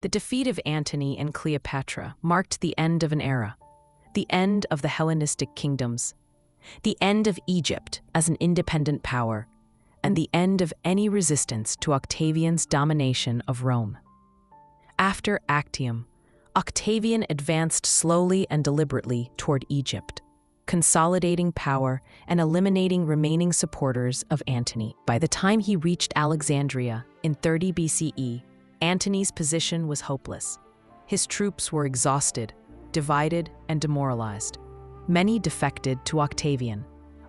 The defeat of Antony and Cleopatra marked the end of an era, the end of the Hellenistic kingdoms, the end of Egypt as an independent power, and the end of any resistance to Octavian's domination of Rome. After Actium, Octavian advanced slowly and deliberately toward Egypt, consolidating power and eliminating remaining supporters of Antony. By the time he reached Alexandria in 30 BCE, Antony's position was hopeless. His troops were exhausted, divided, and demoralized. Many defected to Octavian.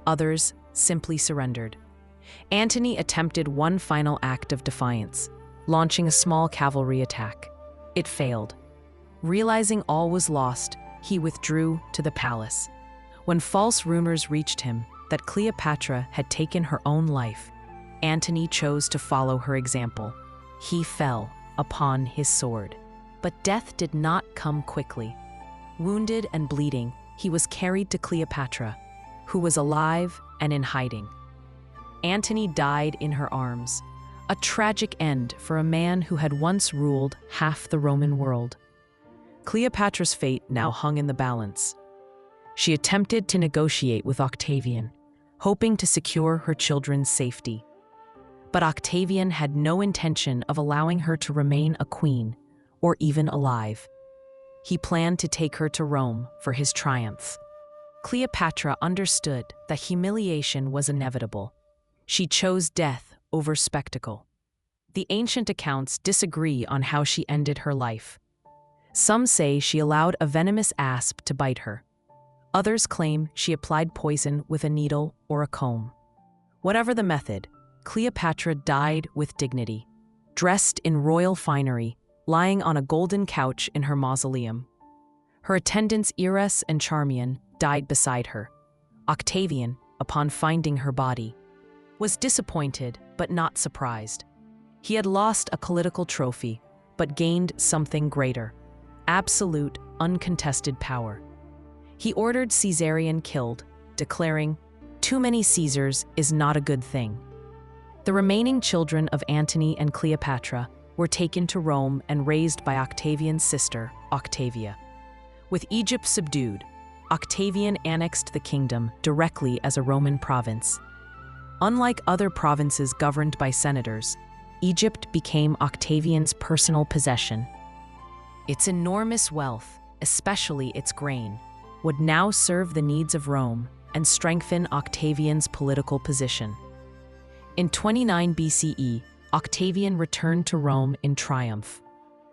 Others simply surrendered. Antony attempted one final act of defiance, launching a small cavalry attack. It failed. Realizing all was lost, he withdrew to the palace. When false rumors reached him that Cleopatra had taken her own life, Antony chose to follow her example. He fell upon his sword. But death did not come quickly. Wounded and bleeding, he was carried to Cleopatra, who was alive and in hiding. Antony died in her arms, a tragic end for a man who had once ruled half the Roman world. Cleopatra's fate now hung in the balance. She attempted to negotiate with Octavian, hoping to secure her children's safety. But Octavian had no intention of allowing her to remain a queen, or even alive. He planned to take her to Rome for his triumph. Cleopatra understood that humiliation was inevitable. She chose death over spectacle. The ancient accounts disagree on how she ended her life. Some say she allowed a venomous asp to bite her. Others claim she applied poison with a needle or a comb. Whatever the method, Cleopatra died with dignity, dressed in royal finery, lying on a golden couch in her mausoleum. Her attendants Eras and Charmian died beside her. Octavian, upon finding her body, was disappointed but not surprised. He had lost a political trophy, but gained something greater: absolute, uncontested power. He ordered Caesarion killed, declaring, "Too many Caesars is not a good thing." The remaining children of Antony and Cleopatra were taken to Rome and raised by Octavian's sister, Octavia. With Egypt subdued, Octavian annexed the kingdom directly as a Roman province. Unlike other provinces governed by senators, Egypt became Octavian's personal possession. Its enormous wealth, especially its grain, would now serve the needs of Rome and strengthen Octavian's political position. In 29 BCE, Octavian returned to Rome in triumph.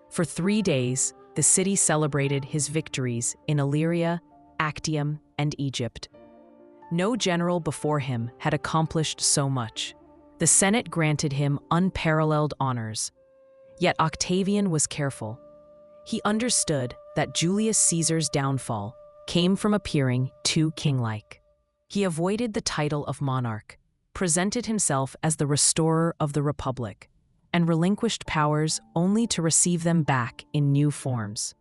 For 3 days, the city celebrated his victories in Illyria, Actium, and Egypt. No general before him had accomplished so much. The Senate granted him unparalleled honors. Yet Octavian was careful. He understood that Julius Caesar's downfall came from appearing too king-like. He avoided the title of monarch, presented himself as the restorer of the Republic, and relinquished powers only to receive them back in new forms.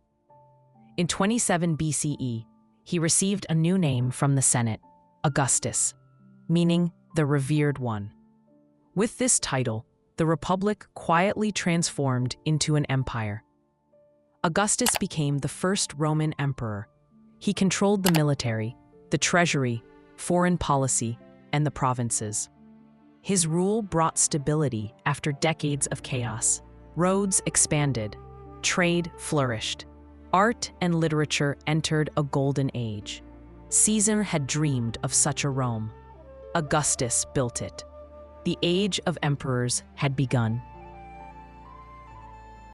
In 27 BCE, he received a new name from the Senate, Augustus, meaning the revered one. With this title, the Republic quietly transformed into an empire. Augustus became the first Roman emperor. He controlled the military, the treasury, foreign policy, and the provinces. His rule brought stability after decades of chaos. Roads expanded, trade flourished, art and literature entered a golden age. Caesar had dreamed of such a Rome. Augustus built it. The age of emperors had begun.